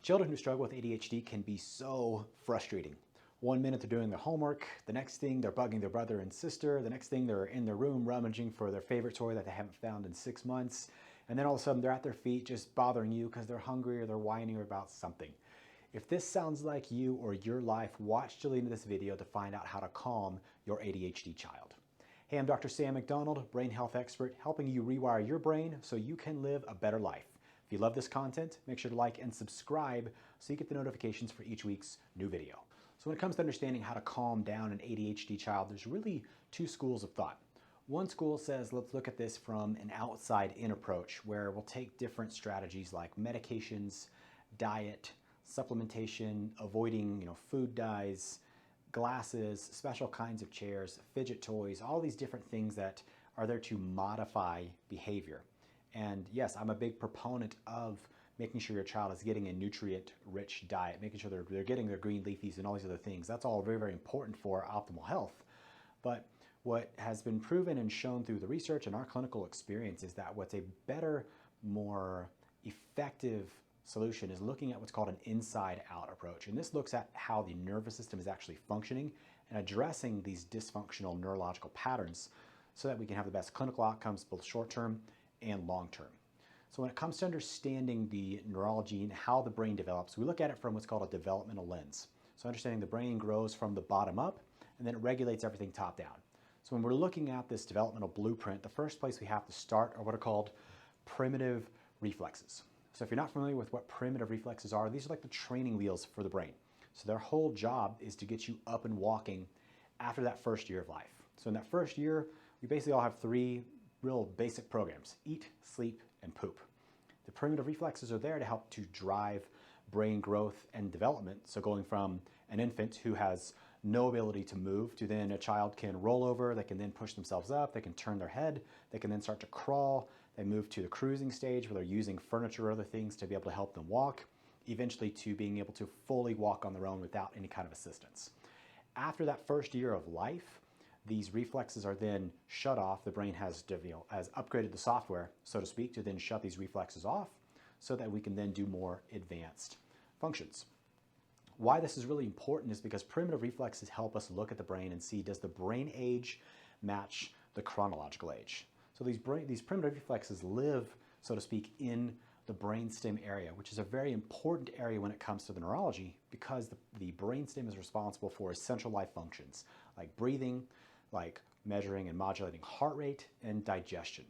Children who struggle with ADHD can be so frustrating. One minute they're doing their homework, the next thing they're bugging their brother and sister, the next thing they're in their room rummaging for their favorite toy that they haven't found in 6 months, and then all of a sudden they're at their feet just bothering you because they're hungry or they're whining about something. If this sounds like you or your life, watch till the end of this video to find out how to calm your ADHD child. Hey, I'm Dr. Sam McDonald, brain health expert, helping you rewire your brain so you can live a better life. If you love this content, make sure to like and subscribe so you get the notifications for each week's new video. So when it comes to understanding how to calm down an ADHD child, there's really two schools of thought. One school says, let's look at this from an outside-in approach where we'll take different strategies like medications, diet, supplementation, avoiding food dyes, glasses, special kinds of chairs, fidget toys, all these different things that are there to modify behavior. And yes, I'm a big proponent of making sure your child is getting a nutrient-rich diet, making sure they're getting their green leafies and all these other things. That's all very, very important for optimal health. But what has been proven and shown through the research and our clinical experience is that what's a better, more effective solution is looking at what's called an inside-out approach. And this looks at how the nervous system is actually functioning and addressing these dysfunctional neurological patterns so that we can have the best clinical outcomes, both short-term and long-term. So when it comes to understanding the neurology and how the brain develops, we look at it from what's called a developmental lens. So understanding the brain grows from the bottom up and then it regulates everything top down. So when we're looking at this developmental blueprint, the first place we have to start are what are called primitive reflexes. So if you're not familiar with what primitive reflexes are, these are like the training wheels for the brain. So their whole job is to get you up and walking after that first year of life. So in that first year, we basically all have three real basic programs: eat, sleep, and poop. The primitive reflexes are there to help to drive brain growth and development. So going from an infant who has no ability to move to then a child can roll over, they can then push themselves up, they can turn their head, they can then start to crawl, they move to the cruising stage where they're using furniture or other things to be able to help them walk, eventually to being able to fully walk on their own without any kind of assistance. After that first year of life, these reflexes are then shut off. The brain has upgraded the software, so to speak, to then shut these reflexes off so that we can then do more advanced functions. Why this is really important is because primitive reflexes help us look at the brain and see, does the brain age match the chronological age? So these primitive reflexes live, so to speak, in the brainstem area, which is a very important area when it comes to the neurology because the brainstem is responsible for essential life functions like breathing, like measuring and modulating heart rate, and digestion.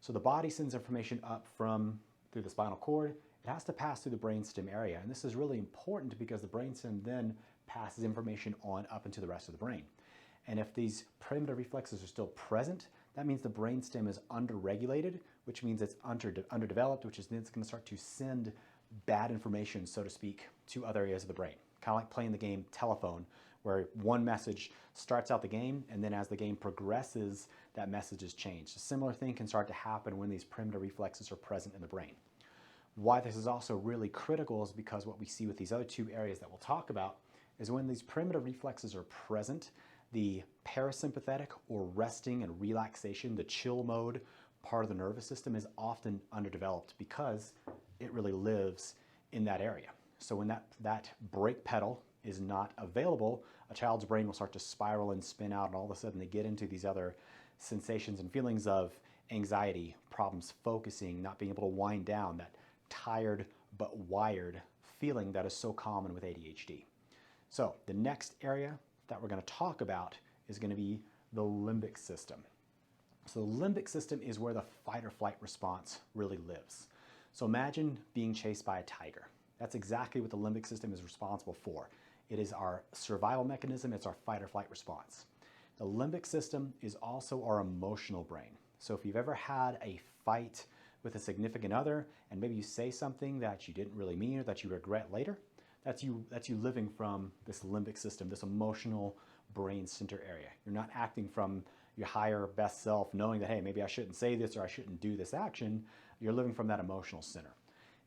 So the body sends information up through the spinal cord. It has to pass through the brainstem area, and this is really important because the brainstem then passes information on up into the rest of the brain. And if these primitive reflexes are still present, that means the brainstem is underregulated, which means it's underdeveloped, which is then it's going to start to send bad information, so to speak, to other areas of the brain. Kind of like playing the game telephone, where one message starts out the game, and then as the game progresses, that message is changed. A similar thing can start to happen when these primitive reflexes are present in the brain. Why this is also really critical is because what we see with these other two areas that we'll talk about is when these primitive reflexes are present, the parasympathetic or resting and relaxation, the chill mode part of the nervous system is often underdeveloped because it really lives in that area. So when that brake pedal is not available, a child's brain will start to spiral and spin out, and all of a sudden they get into these other sensations and feelings of anxiety, problems focusing, not being able to wind down, that tired but wired feeling that is so common with ADHD. So the next area that we're going to talk about is going to be the limbic system. So the limbic system is where the fight or flight response really lives. So imagine being chased by a tiger. That's exactly what the limbic system is responsible for. It is our survival mechanism, it's our fight or flight response. The limbic system is also our emotional brain. So if you've ever had a fight with a significant other and maybe you say something that you didn't really mean or that you regret later, that's you living from this limbic system, this emotional brain center area. You're not acting from your higher best self knowing that, hey, maybe I shouldn't say this or I shouldn't do this action. You're living from that emotional center.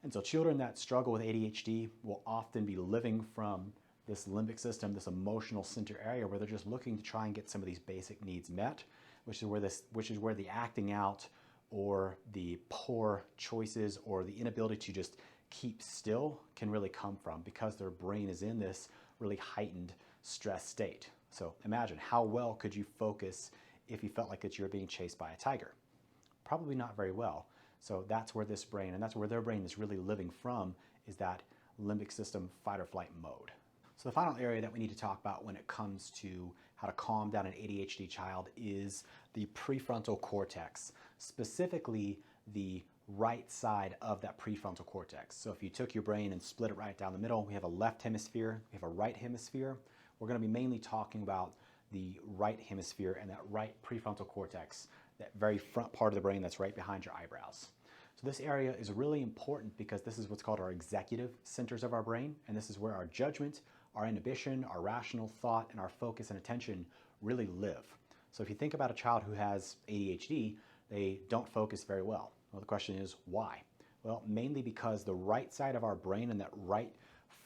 And so children that struggle with ADHD will often be living from this limbic system, this emotional center area where they're just looking to try and get some of these basic needs met, which is where the acting out or the poor choices or the inability to just keep still can really come from, because their brain is in this really heightened stress state. So imagine, how well could you focus if you felt like that you're being chased by a tiger? Probably not very well. So that's where this brain, and that's where their brain is really living from, is that limbic system fight or flight mode. So the final area that we need to talk about when it comes to how to calm down an ADHD child is the prefrontal cortex, specifically the right side of that prefrontal cortex. So if you took your brain and split it right down the middle, we have a left hemisphere, we have a right hemisphere. We're going to be mainly talking about the right hemisphere and that right prefrontal cortex, that very front part of the brain that's right behind your eyebrows. So this area is really important because this is what's called our executive centers of our brain, and this is where our judgment, our inhibition, our rational thought, and our focus and attention really live. So if you think about a child who has ADHD, they don't focus very well. Well, the question is why? Well, mainly because the right side of our brain and that right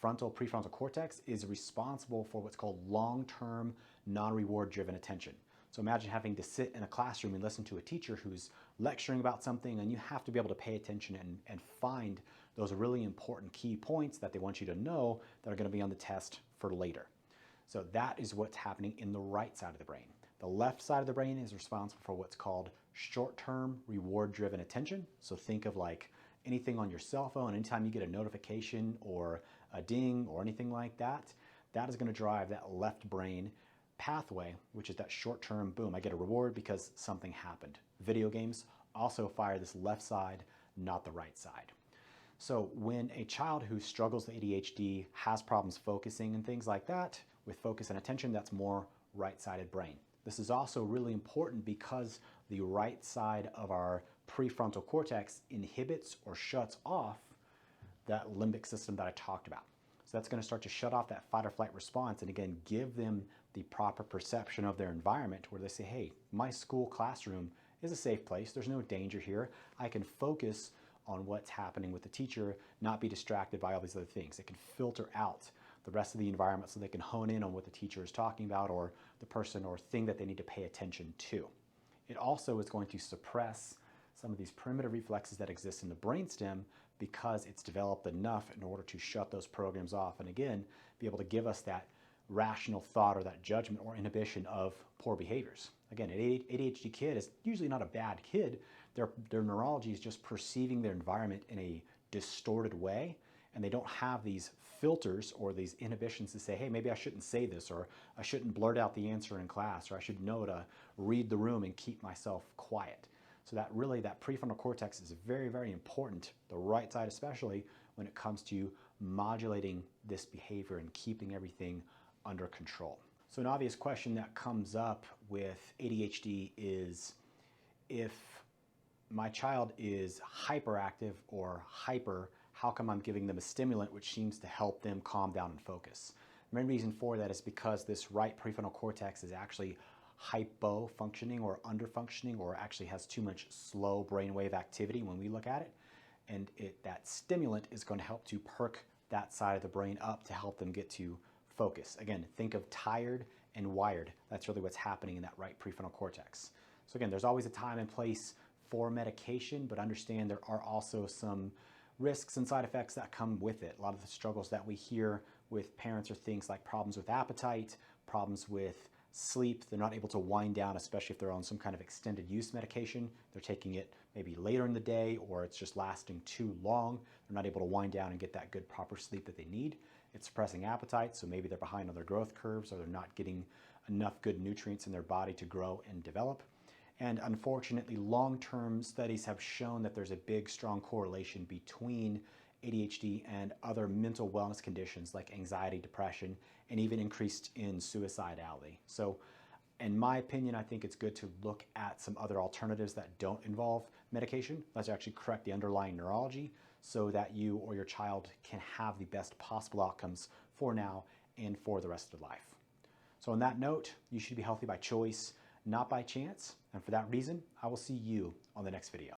prefrontal cortex is responsible for what's called long-term non-reward driven attention. So imagine having to sit in a classroom and listen to a teacher who's lecturing about something, and you have to be able to pay attention and find those really important key points that they want you to know that are going to be on the test for later. So that is what's happening in the right side of the brain. The left side of the brain is responsible for what's called short-term reward-driven attention. So think of like anything on your cell phone, anytime you get a notification or a ding or anything like that, that is going to drive that left brain pathway, which is that short-term, boom, I get a reward because something happened. Video games also fire this left side, not the right side. So when a child who struggles with ADHD has problems focusing and things like that, with focus and attention, that's more right-sided brain. This is also really important because the right side of our prefrontal cortex inhibits or shuts off that limbic system that I talked about. So that's going to start to shut off that fight or flight response, and again, give them the proper perception of their environment where they say, hey, my school classroom is a safe place. There's no danger here. I can focus on what's happening with the teacher, not be distracted by all these other things. It can filter out the rest of the environment so they can hone in on what the teacher is talking about or the person or thing that they need to pay attention to. It also is going to suppress some of these primitive reflexes that exist in the brainstem because it's developed enough in order to shut those programs off and again, be able to give us that rational thought or that judgment or inhibition of poor behaviors. Again, an ADHD kid is usually not a bad kid. Their neurology is just perceiving their environment in a distorted way, and they don't have these filters or these inhibitions to say, hey, maybe I shouldn't say this, or I shouldn't blurt out the answer in class, or I should know to read the room and keep myself quiet. So that prefrontal cortex is very, very important, the right side especially, when it comes to modulating this behavior and keeping everything under control. So an obvious question that comes up with ADHD is, if my child is hyperactive or hyper, how come I'm giving them a stimulant which seems to help them calm down and focus? The main reason for that is because this right prefrontal cortex is actually hypo-functioning or under-functioning, or actually has too much slow brainwave activity when we look at it. And that stimulant is going to help to perk that side of the brain up to help them get to focus. Again, think of tired and wired. That's really what's happening in that right prefrontal cortex. So again, there's always a time and place for medication, but understand there are also some risks and side effects that come with it. A lot of the struggles that we hear with parents are things like problems with appetite, problems with sleep. They're not able to wind down, especially if they're on some kind of extended use medication. They're taking it maybe later in the day, or it's just lasting too long. They're not able to wind down and get that good proper sleep that they need. It's suppressing appetite, so maybe they're behind on their growth curves, or they're not getting enough good nutrients in their body to grow and develop. And unfortunately, long-term studies have shown that there's a big, strong correlation between ADHD and other mental wellness conditions like anxiety, depression, and even increased in suicidality. So in my opinion, I think it's good to look at some other alternatives that don't involve medication. Let's actually correct the underlying neurology so that you or your child can have the best possible outcomes for now and for the rest of their life. So on that note, you should be healthy by choice, not by chance. And for that reason, I will see you on the next video.